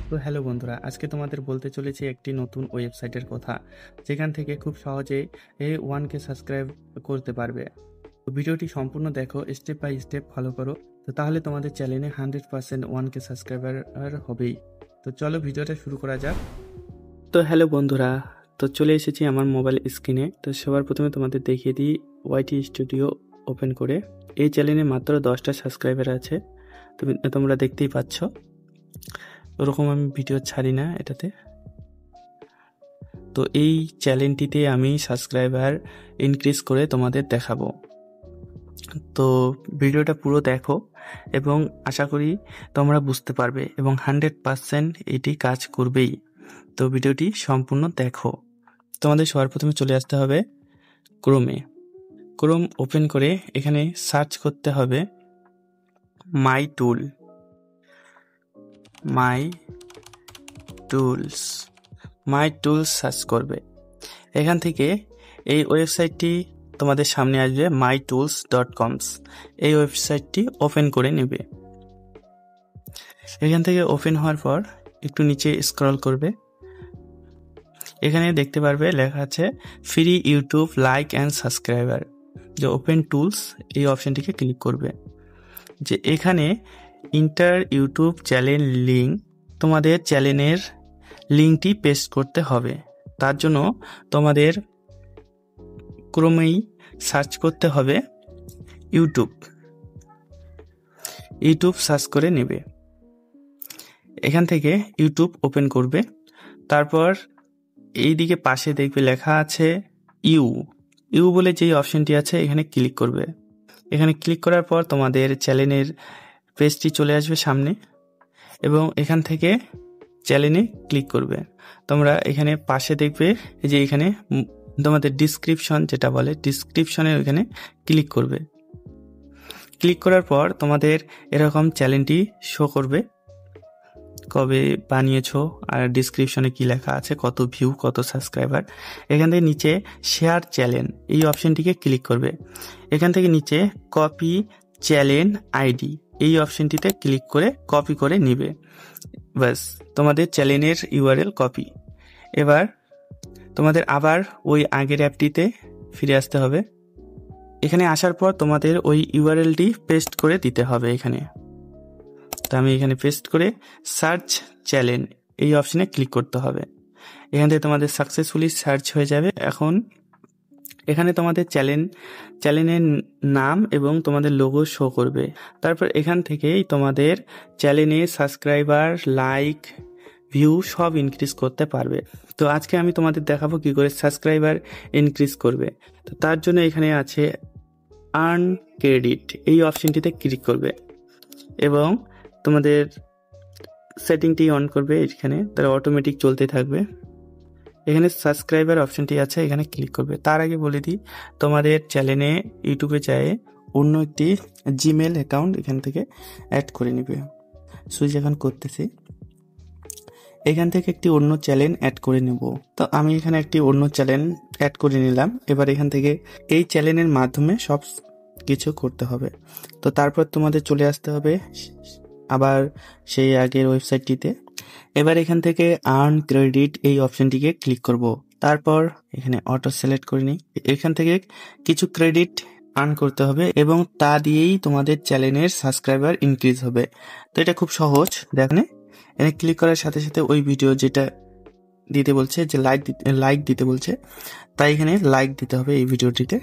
তো হ্যালো বন্ধুরা, আজকে তোমাদের বলতে চলেছি একটি নতুন ওয়েবসাইটের কথা, যেখান থেকে খুব সহজেই 1K সাবস্ক্রাইব করতে পারবে। তো ভিডিওটি সম্পূর্ণ দেখো, স্টেপ বাই স্টেপ ফলো করো। তো তাহলে তোমাদের চ্যানেলে 100% 1K সাবস্ক্রাইবার হবেই। তো চলো ভিডিওটা শুরু করা যাক। তো হ্যালো বন্ধুরা, তো চলে এসেছি আমার মোবাইল স্ক্রিনে। তো সবার প্রথমে তোমাদের দেখিয়ে দিই ওয়াইটি স্টুডিও ওপেন করে। এই চ্যানেলে মাত্র 10টা সাবস্ক্রাইবার আছে, তোমরা দেখতেই পাচ্ছ। ওরকম আমি ভিডিও ছাড়ি না এটাতে। তো এই চ্যানেলটিতে আমি সাবস্ক্রাইবার ইনক্রিজ করে তোমাদের দেখাবো। তো ভিডিওটা পুরো দেখো এবং আশা করি তোমরা বুঝতে পারবে এবং 100% এটি কাজ করবেই। তো ভিডিওটি সম্পূর্ণ দেখো। তোমাদের সবার প্রথমে চলে আসতে হবে ক্রোম ওপেন করে এখানে সার্চ করতে হবে মাই টুলস সার্চ করবে। এখান থেকে এই ওয়েবসাইটটি তোমাদের সামনে আসবে mytools.com। এই ওয়েবসাইটটি ওপেন করে নেবে। এখান থেকে ওপেন হওয়ার পর একটু নিচে স্ক্রল করবে। এখানে দেখতে পারবে লেখা আছে free YouTube like and subscriber. যে ওপেন টুলস এই অপশনটিকে ক্লিক করবে। যে এখানে ইন্টার ইউটিউব চ্যানেল লিঙ্ক, তোমাদের চ্যানেলের লিঙ্কটি পেস্ট করতে হবে। তার জন্য তোমাদের ক্রোমেই সার্চ করতে হবে ইউটিউব সার্চ করে নেবে। এখান থেকে ইউটিউব ওপেন করবে। তারপর এই দিকে পাশে দেখবে লেখা আছে ইউ বলে যেই অপশনটি আছে এখানে ক্লিক করবে। এখানে ক্লিক করার পর তোমাদের চ্যানেলের পেজটি চলে আসবে সামনে এবং এখান থেকে চ্যানেলে ক্লিক করবে। তোমরা এখানে পাশে দেখবে যে এখানে তোমাদের ডিসক্রিপশন যেটা বলে, ডিসক্রিপশনে ওইখানে ক্লিক করবে। ক্লিক করার পর তোমাদের এরকম চ্যানেলটি শো করবে, কবে বানিয়েছো আর ডিসক্রিপশনে কি লেখা আছে, কত ভিউ, কত সাবস্ক্রাইবার। এখান থেকে নিচে শেয়ার চ্যানেল এই অপশনটিকে ক্লিক করবে। এখান থেকে নিচে কপি চ্যানেল আইডি এই অপশনটিতে ক্লিক করে কপি করে নিবে। ব্যাস, তোমাদের চ্যানেলের ইউআরএল কপি। এবার তোমাদের আবার ওই আগের অ্যাপটিতে ফিরে আসতে হবে। এখানে আসার পর তোমাদের ওই ইউআরএলটি পেস্ট করে দিতে হবে এখানে। তো আমি এখানে পেস্ট করে সার্চ চ্যানেল এই অপশনে ক্লিক করতে হবে। এখান থেকে তোমাদের সাকসেসফুলি সার্চ হয়ে যাবে। এখন এখানে তোমাদের চ্যানেলের নাম এবং তোমাদের লোগো শো করবে। তারপর এখান থেকেই তোমাদের চ্যানেলে সাবস্ক্রাইবার, লাইক, ভিউ সব ইনক্রিজ করতে পারবে। তো আজকে আমি তোমাদের দেখাবো কি করে সাবস্ক্রাইবার ইনক্রিজ করবে। তো তার জন্য এখানে আছে আর্ন ক্রেডিট এই অপশনটিতে ক্লিক করবে এবং তোমাদের সেটিংটি অন করবে। এখানে তারা অটোমেটিক চলতে থাকবে। এখানে সাবস্ক্রাইবার অপশনটি আছে, এখানে ক্লিক করবে। তার আগে বলে দিই, তোমাদের চ্যানেলে ইউটিউবে যায় অন্য একটি জিমেল অ্যাকাউন্ট এখান থেকে অ্যাড করে নেবে। সুইচ এখন করতেছি। এখান থেকে একটি অন্য চ্যানেল অ্যাড করে নেব। তো আমি এখানে একটি অন্য চ্যানেল অ্যাড করে নিলাম। এবার এখান থেকে এই চ্যানেলের মাধ্যমে সব কিছু করতে হবে। তো তারপর তোমাদের চলে আসতে হবে আবার সেই আগের ওয়েবসাইটটিতে। এবার এখান থেকে আর্ন ক্রেডিট এই অপশনটিকে ক্লিক করব। তারপর এখানে অটো সিলেক্ট করে নিই। এখান থেকে কিছু ক্রেডিট আর্ন করতে হবে এবং তা দিয়েই তোমাদের চ্যানেলের সাবস্ক্রাইবার ইনক্রিজ হবে। তো এটা খুব সহজ। দেখেন, এখানে ক্লিক করার সাথে সাথে ওই ভিডিও যেটা দিতে বলছে, যে লাইক দিতে বলছে, তাই এখানে লাইক দিতে হবে এই ভিডিওটিতে।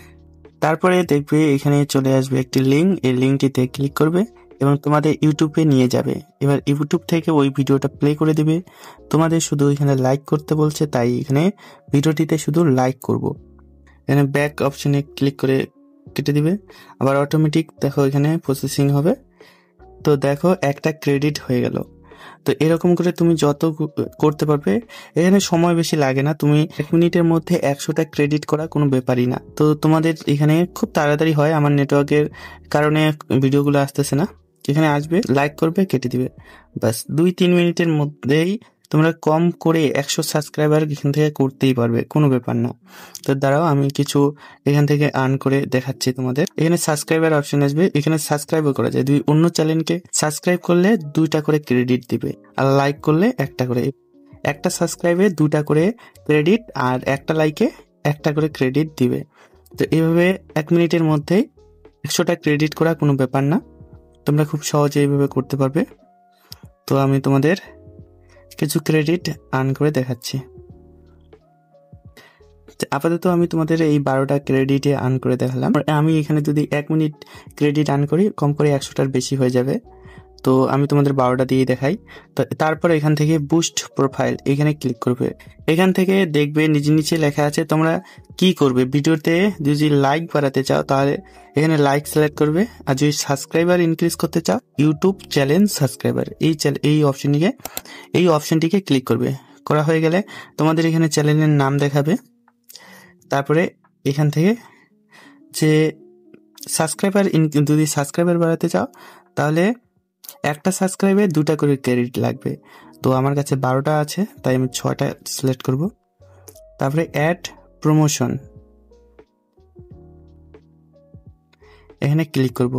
তারপরে দেখবে এখানে চলে আসবে একটি লিঙ্ক, এই লিঙ্কটিতে ক্লিক করবে এবং তোমাদের ইউটিউবে নিয়ে যাবে। এবার ইউটিউব থেকে ওই ভিডিওটা প্লে করে দিবে। তোমাদের শুধু এখানে লাইক করতে বলছে, তাই এখানে ভিডিওটিতে শুধু লাইক করব। এখানে ব্যাক অপশনে ক্লিক করে কেটে দিবে। আবার অটোমেটিক দেখো এখানে প্রসেসিং হবে। তো দেখো একটা ক্রেডিট হয়ে গেল। তো এরকম করে তুমি যত করতে পারবে। এখানে সময় বেশি লাগে না, তুমি 1 মিনিটের মধ্যে 100টা ক্রেডিট করা কোনো ব্যাপারই না। তো তোমাদের এখানে খুব তাড়াতাড়ি হয়, আমার নেটওয়ার্কের কারণে ভিডিওগুলো আসতেছে না। এখানে আসবে, লাইক করবে, কেটে দিবে। ব্যাস 2-3 মিনিটের মধ্যেই তোমরা কম করে 100 সাবস্ক্রাইবার এখান থেকে করতেই পারবে, কোনো ব্যাপার না। তো দাঁড়াও আমি কিছু এখান থেকে আর্ন করে দেখাচ্ছি তোমাদের। এখানে সাবস্ক্রাইবার অপশন আসবে, এখানে সাবস্ক্রাইবও করা যায়। অন্য চ্যানেলকে সাবস্ক্রাইব করলে 2টা করে ক্রেডিট দিবে, আর লাইক করলে 1টা করে। একটা সাবস্ক্রাইবে 2টা করে ক্রেডিট, আর একটা লাইকে 1টা করে ক্রেডিট দিবে। তো এইভাবে 1 মিনিটের মধ্যেই 100টা ক্রেডিট করা কোনো ব্যাপার না, তোমরা খুব সহজে এইভাবে করতে পারবে। তো আমি তোমাদের কিছু ক্রেডিট আর্ন করে দেখাচ্ছি। আপাতত আমি তোমাদের এই 12টা ক্রেডিটে আর্ন করে দেখালাম। আমি এখানে যদি 1 মিনিট ক্রেডিট আর্ন করি, কম করে 100টার বেশি হয়ে যাবে। তো আমি তোমাদের 12টা দিয়ে দেখাই। তো তারপর এখান থেকে বুস্ট প্রোফাইল এখানে ক্লিক করবে। এখান থেকে দেখবে নিচে লেখা আছে তোমরা কি করবে। ভিডিওতে যদি লাইক বাড়াতে চাও তাহলে এখানে লাইক সিলেক্ট করবে, আর যদি সাবস্ক্রাইবার ইনক্রিজ করতে চাও ইউটিউব চ্যালেঞ্জ সাবস্ক্রাইবার এই অপশনটিকে ক্লিক করবে। করা হয়ে গেলে তোমাদের এখানে চ্যানেলের নাম দেখাবে। তারপরে এখান থেকে যে যদি সাবস্ক্রাইবার বাড়াতে চাও তাহলে একটা সাবস্ক্রাইবে 2টা করে ক্রেডিট লাগবে। তো আমার কাছে 12টা আছে, তাই আমি 6টা সিলেক্ট করব। তারপরে অ্যাড প্রমোশন এখানে ক্লিক করব।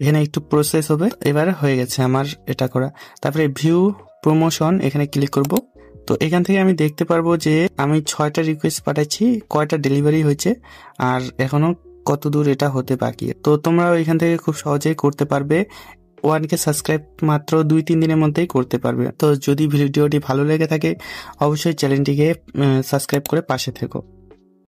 এখানে একটু প্রসেস হবে, এবার হয়ে গেছে আমার এটা করা। তারপরে ভিউ প্রমোশন এখানে ক্লিক করব। তো এখান থেকে আমি দেখতে পারবো যে আমি 6টা রিকোয়েস্ট পাঠাচ্ছি, কয়টা ডেলিভারি হয়েছে, আর এখনো কত দূর এটা হতে বাকি। তো তোমরাও এখান থেকে খুব সহজেই করতে পারবে। 1K সাবস্ক্রাইব মাত্র 2-3 দিনের মধ্যেই করতে পারবে। তো যদি ভিডিওটি ভালো লেগে থাকে অবশ্যই চ্যানেলটিকে সাবস্ক্রাইব করে পাশে থেকো।